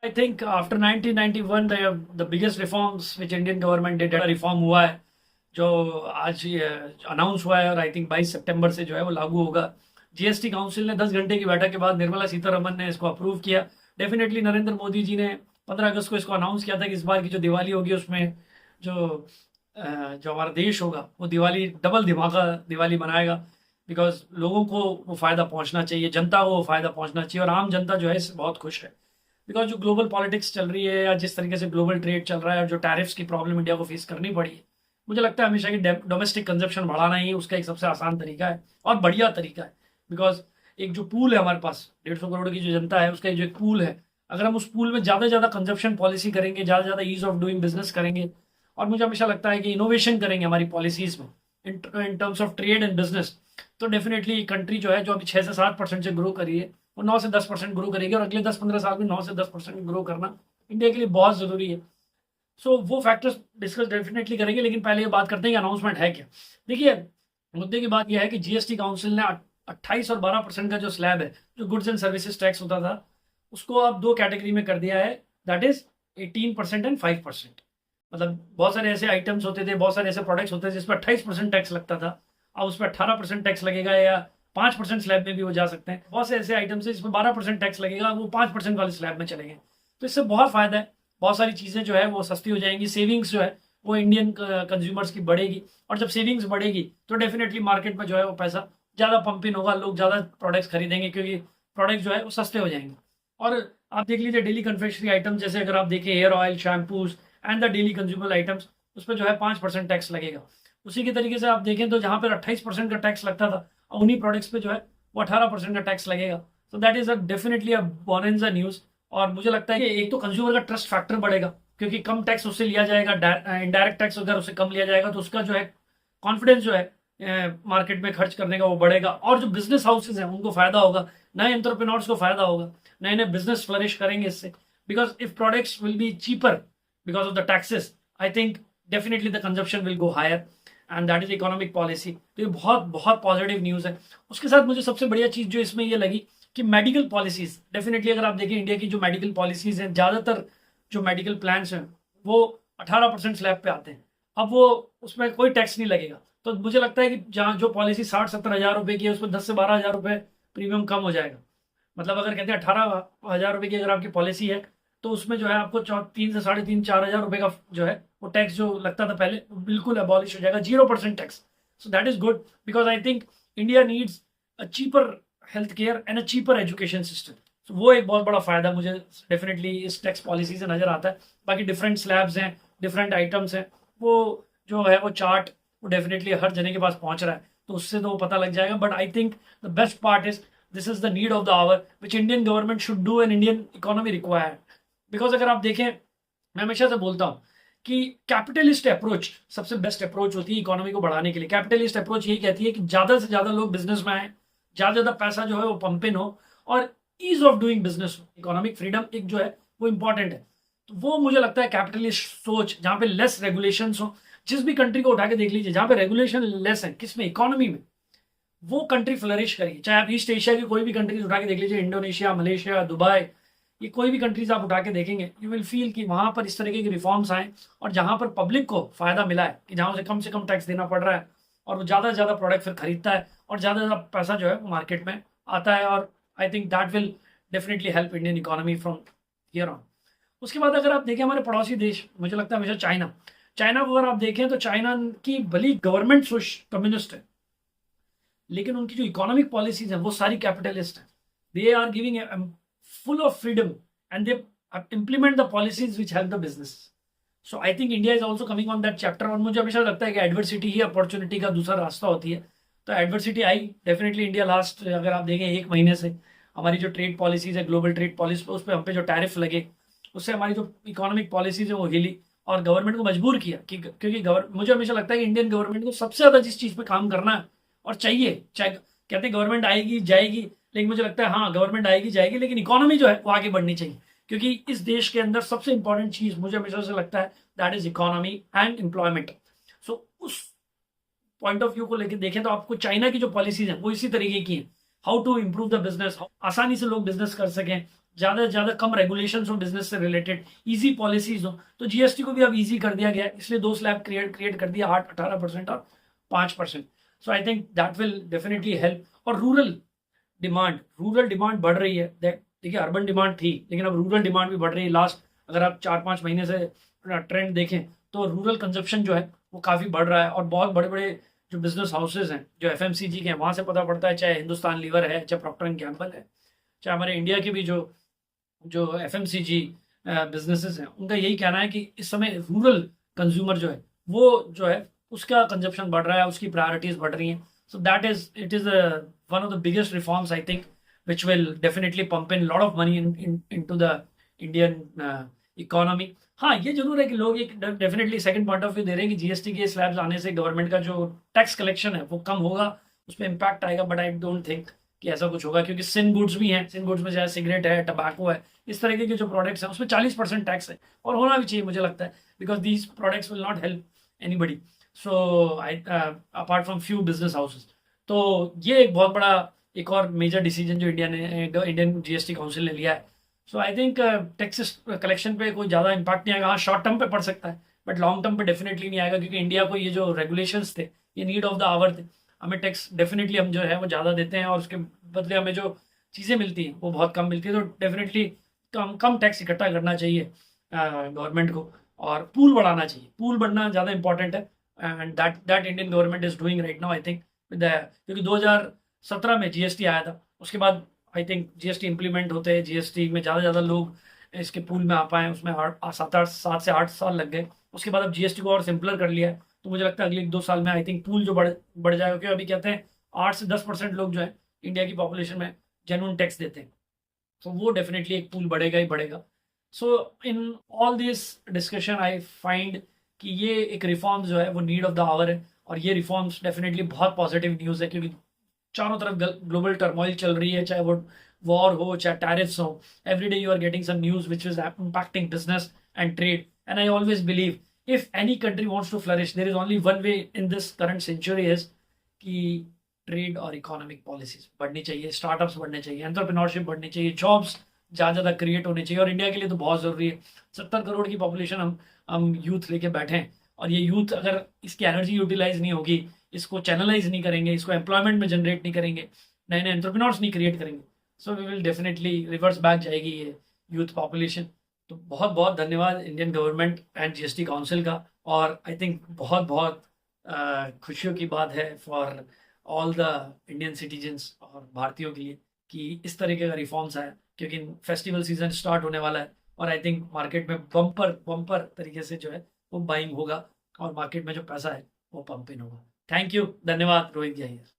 I think after 1991 the biggest reforms which Indian government did reform हुआ है जो आज अनाउंस हुआ है और आई थिंक 22 सितंबर से जो है वो लागू होगा। जीएसटी काउंसिल ने 10 घंटे की बैठक के बाद निर्मला सीतारमन ने इसको अप्रूव किया। डेफिनेटली नरेंद्र मोदी जी ने 15 अगस्त को इसको अनाउंस किया था कि इस बार की जो दिवाली होगी उसमें जो जो हमारा देश होगा वो दिवाली डबल धमाका दिवाली मनाएगा। बिकॉज लोगों को वो फ़ायदा पहुंचना चाहिए, जनता को वो फ़ायदा पहुंचना चाहिए और आम जनता जो है इससे बहुत खुश है। बिकॉज जो ग्लोबल पॉलिटिक्स चल रही है या जिस तरीके से ग्लोबल ट्रेड चल रहा है और जो टैरिफ्स की प्रॉब्लम इंडिया को फेस करनी पड़ी है, मुझे लगता है हमेशा कि डोमेस्टिक कंजप्शन बढ़ाना ही उसका एक सबसे आसान तरीका है और बढ़िया तरीका है। बिकॉज एक जो पूल है हमारे पास 150 करोड़ की जो जनता है उसका जो एक पूल है, अगर हम उस पूल में ज़्यादा से ज़्यादा कंजप्शन पॉलिसी करेंगे, ज़्यादा से ज़्यादा ईज ऑफ डूइंग बिजनेस करेंगे और मुझे हमेशा लगता है कि इनोवेशन करेंगे हमारी पॉलिसीज़ में in terms of trade and business, तो डेफिनेटली कंट्री जो है जो अभी 6 से 7% से ग्रो करी है वो 9 से 10% ग्रो करेगी और अगले 10-15 साल में 9 से 10% ग्रो करना इंडिया के लिए बहुत ज़रूरी है। सो वो फैक्टर्स डिस्कस डेफिनेटली करेंगे, लेकिन पहले ये बात करते हैं कि अनाउंसमेंट है क्या। देखिए, मुद्दे की बात यह है कि जीएसटी काउंसिल ने 28 और 12% का जो स्लैब है, जो गुड्स एंड सर्विसेज टैक्स होता था, उसको अब दो कैटेगरी में कर दिया है। That is 18% and 5%। मतलब बहुत सारे ऐसे आइटम्स होते थे, बहुत सारे ऐसे प्रोडक्ट्स होते थे जिस पर 28% टैक्स लगता था, अब उस पर 18% टैक्स लगेगा या 5% स्लैब में भी वो जा सकते हैं। बहुत से ऐसे आइटम्स है जिसमें 12% टैक्स लगेगा, वो 5% वाले स्लैब में चलेंगे। तो इससे बहुत फायदा है, बहुत सारी चीज़ें जो है वो सस्ती हो जाएंगी, सेविंग्स जो है वो इंडियन कंज्यूमर्स की बढ़ेगी और जब सेविंग्स बढ़ेगी तो डेफिनेटली मार्केट में जो है वो पैसा ज़्यादा पंप इन होगा, लोग ज़्यादा प्रोडक्ट्स खरीदेंगे क्योंकि प्रोडक्ट्स जो है वो सस्ते हो जाएंगे। और आप देख लीजिए डेली कन्फेक्शनरी आइटम्स, जैसे अगर आप देखें hair oil, shampoos and the daily consumer items, उस पर जो है 5% टैक्स लगेगा। उसी के तरीके से आप देखें तो जहाँ पर 28% का टैक्स लगता था, और उन्हीं प्रोडक्ट्स पे जो है वो 18% का टैक्स लगेगा। तो that is a definitely a bonanza news. और मुझे लगता है कि एक तो कंज्यूमर का ट्रस्ट फैक्टर बढ़ेगा क्योंकि कम टैक्स उससे लिया जाएगा, इनडायरेक्ट टैक्स अगर उससे कम लिया जाएगा तो उसका जो है कॉन्फिडेंस जो है मार्केट में खर्च करने का वो बढ़ेगा। और जो बिजनेस हाउसेज हैं उनको फायदा होगा, नए एंटरप्रेन्योर्स को फायदा होगा, नए नए बिजनेस फ्लरिश करेंगे इससे। Because if products will be cheaper because of the taxes, I think definitely the consumption will go higher and that is economic policy. तो ये बहुत बहुत पॉजिटिव न्यूज़ है। उसके साथ मुझे सबसे बढ़िया चीज़ जो इसमें ये लगी कि मेडिकल पॉलिसीज, डेफिनेटली अगर आप देखें इंडिया की जो मेडिकल पॉलिसीज हैं, ज़्यादातर जो मेडिकल प्लान्स हैं वो 18% स्लैब पे आते हैं। अब वो उसमें कोई टैक्स नहीं लगेगा। तो मुझे लगता है कि जहाँ जो पॉलिसी 60-70 हज़ार रुपये की है उसमें 10 से 12 हज़ार रुपये प्रीमियम कम हो जाएगा। मतलब अगर कहते हैं 18 हज़ार रुपये की अगर आपकी पॉलिसी है तो उसमें जो है आपको 3 से 3.5 4 हज़ार रुपये का जो है वो टैक्स जो लगता था पहले बिल्कुल अबॉलिश हो जाएगा, 0% tax. So that is good because I think India needs a cheaper health care and a cheaper education system. तो वो एक बहुत बड़ा फायदा मुझे डेफिनेटली इस टैक्स पॉलिसी से नजर आता है। बाकी डिफरेंट स्लैब्स हैं, डिफरेंट आइटम्स हैं, वो जो है वो चार्ट वो डेफिनेटली हर जने के पास पहुंच रहा है तो उससे तो वो पता लग जाएगा। But I think the best part is this is the need of the hour which Indian government should do and Indian economy required. Because अगर आप देखें, मैं हमेशा से बोलता हूँ कि कैपिटलिस्ट अप्रोच सबसे बेस्ट अप्रोच होती है इकोनॉमी को बढ़ाने के लिए। कैपिटलिस्ट अप्रोच यही कहती है कि ज़्यादा से ज़्यादा लोग बिजनेस में आए, ज़्यादा से ज़्यादा पैसा जो है वो पंप इन हो और ईज ऑफ डूइंग बिजनेस हो। इकोनॉमिक फ्रीडम एक जो है वो इंपॉर्टेंट है। तो वो मुझे लगता है कैपिटलिस्ट सोच, जहाँ पे लेस रेगुलेशन हो, जिस भी कंट्री को उठा के देख लीजिए जहाँ पे रेगुलेशन लेस है, किसमें, इकोनॉमी में, वो कंट्री फ्लरिश करेगी। चाहे आप ईस्ट एशिया की कोई भी कंट्रीज उठा के देख लीजिए, इंडोनेशिया, मलेशिया, दुबई, ये कोई भी कंट्रीज आप उठा के देखेंगे, यू विल फील कि वहां पर इस तरीके के रिफॉर्म्स आए और जहां पर पब्लिक को फायदा मिला है कि जहां उसे से कम टैक्स देना पड़ रहा है और वो ज़्यादा से ज़्यादा प्रोडक्ट फिर खरीदता है और ज़्यादा से ज़्यादा पैसा जो है मार्केट में आता है। और आई think that will definitely help Indian economy from here on. उसके बाद अगर आप देखें हमारे पड़ोसी देश, मुझे लगता है हमेशा चाइना, चाइना को अगर आप देखें तो चाइना की भली गवर्नमेंट कम्युनिस्ट है लेकिन उनकी जो इकोनॉमिक पॉलिसीज हैं वो सारी कैपिटलिस्ट हैं। They are giving full of freedom and they implement the policies which help the business. So I think India is also coming on that chapter। और मुझे हमेशा लगता है कि एडवर्सिटी ही अपॉर्चुनिटी का दूसरा रास्ता होती है। तो adversity I definitely, India last अगर आप देखें 1 महीने से हमारी जो ट्रेड पॉलिसीज है, ग्लोबल ट्रेड पॉलिसी, उस पर हम पे जो टैरिफ लगे उससे हमारी जो इकोनॉमिक पॉलिसीज है वो हिली और गवर्नमेंट को मजबूर किया कि क्योंकि मुझे हमेशा लगता है कि इंडियन गवर्नमेंट को सबसे ज़्यादा जिस चीज़ पे काम करना है और चाहिए, चाहे कहते हैं गवर्नमेंट आएगी जाएगी, लेकिन मुझे लगता है हाँ गवर्नमेंट आएगी जाएगी लेकिन इकोनॉमी जो है वो आगे बढ़नी चाहिए। क्योंकि इस देश के अंदर सबसे इंपॉर्टेंट चीज मुझे हमेशा से लगता है that is economy and employment. So उस पॉइंट ऑफ व्यू को लेकर देखें तो आपको चाइना की जो पॉलिसीज हैं वो इसी तरीके की हैं। How to improve the business, आसानी से लोग बिजनेस कर सकें, ज़्यादा से ज़्यादा कम रेगुलेशन हो बिजनेस से रिलेटेड, इजी पॉलिसीज हो। तो जीएसटी को भी अब इजी कर दिया गया है, इसलिए 2 स्लैब क्रिएट कर दिया, 8-18% और 5%। So I think that will definitely help. और रूरल डिमांड बढ़ रही है। देखिए अर्बन डिमांड थी, लेकिन अब रूरल डिमांड भी बढ़ रही है। लास्ट अगर आप 4-5 महीने से ट्रेंड देखें तो रूरल कंजप्शन जो है वो काफ़ी बढ़ रहा है। और बहुत बड़े बड़े जो बिजनेस हाउसेज हैं, जो एफएमसीजी के हैं, वहाँ से पता पड़ता है, चाहे हिंदुस्तान लीवर है, चाहे प्रॉक्टर एंड गैम्बल है, चाहे हमारे इंडिया के भी जो जो एफएमसीजी बिजनेसेस हैं, उनका यही कहना है कि इस समय रूरल कंज्यूमर जो है वो जो है उसका कंजप्शन बढ़ रहा है, उसकी प्रायोरिटीज बढ़ रही हैं। So that is it is one of the biggest reforms I think which will definitely pump in lot of money into the Indian economy। हाँ, ये जरूर है कि लोग एक definitely second point of view दे रहे हैं कि जीएसटी के स्लैब्स आने से गवर्नमेंट का जो टैक्स कलेक्शन है वो कम होगा, उस पर इम्पैक्ट आएगा। बट आई डोंट थिंक कि ऐसा कुछ होगा, क्योंकि सिन गुड्स भी हैं, सिन गुड्स में चाहे सिगरेट है, टबैको है, इस तरीके के जो प्रोडक्ट्स हैं उसमें 40% टैक्स है, और होना भी चाहिए मुझे लगता है, because these products will not help anybody. So I apart from few business houses. तो ये एक बहुत बड़ा एक और मेजर डिसीजन जो इंडियन जीएसटी काउंसिल ने लिया है। सो आई थिंक टैक्सेस कलेक्शन पे कोई ज़्यादा इम्पैक्ट नहीं आएगा। हाँ, शॉर्ट टर्म पे पड़ सकता है, बट लॉन्ग टर्म पे डेफिनेटली नहीं आएगा, क्योंकि इंडिया को ये जो रेगुलेशंस थे ये नीड ऑफ द आवर थे। हमें टैक्स डेफिनेटली हम जो है वो ज़्यादा देते हैं, और उसके बदले हमें जो चीज़ें मिलती हैं वो बहुत कम मिलती है। तो डेफिनेटली कम कम टैक्स इकट्ठा करना चाहिए गवर्नमेंट को, और पूल बढ़ाना चाहिए। पूल बढ़ना ज़्यादा इंपॉर्टेंट है, and that Indian government is doing right now I think. क्योंकि 2017 में जीएसटी आया था, उसके बाद आई थिंक जीएसटी इंप्लीमेंट होते हैं, जीएसटी में ज़्यादा से ज़्यादा लोग इसके पूल में आ पाए, उसमें 7 से 8 साल लग गए। उसके बाद अब जीएसटी को और सिंपलर कर लिया है, तो मुझे लगता है अगले 1-2 साल में आई थिंक पूल जो बढ़ जाएगा। क्योंकि अभी कहते हैं 8 से 10% लोग जो है इंडिया की पॉपुलेशन में जेन्युइन टैक्स देते हैं, तो वो डेफिनेटली एक पूल बढ़ेगा ही बढ़ेगा। So in all this discussion I find कि ये एक रिफॉर्म जो है वो नीड ऑफ द आवर है, और ये रिफॉर्म्स डेफिनेटली बहुत पॉजिटिव न्यूज़ है, क्योंकि चारों तरफ ग्लोबल टर्मोइल चल रही है, चाहे वो वॉर हो, चाहे टैरिफ्स हो। Every day you are getting some news which is impacting business and trade. And I always believe if any country wants to flourish, there is only one way in this current century is कि trade और economic policies बढ़नी चाहिए, startups बढ़ने चाहिए, entrepreneurship बढ़नी चाहिए, jobs ज़्यादा ज़्यादा क्रिएट होने चाहिए। और इंडिया के लिए तो बहुत ज़रूरी है। 70 करोड़ की पॉपुलेशन हम यूथ लेके बैठे हैं, और ये यूथ अगर इसकी एनर्जी यूटिलाइज नहीं होगी, इसको चैनलाइज नहीं करेंगे, इसको एम्प्लॉयमेंट में जनरेट नहीं करेंगे, नए नए एंटरप्रेन्योर्स नहीं क्रिएट करेंगे, so we will definitely reverse back जाएगी ये यूथ पॉपुलेशन। तो बहुत बहुत धन्यवाद Indian government and GST council का। और आई थिंक बहुत बहुत खुशियों की बात है for all the Indian citizens और भारतीयों के लिए कि इस तरीके का रिफॉर्म्स आया, क्योंकि फेस्टिवल सीजन स्टार्ट होने वाला है, और आई थिंक मार्केट में बम्पर बम्पर तरीके से जो है वो बाइंग होगा, और मार्केट में जो पैसा है वो पंप इन होगा। थैंक यू, धन्यवाद रोहित जी।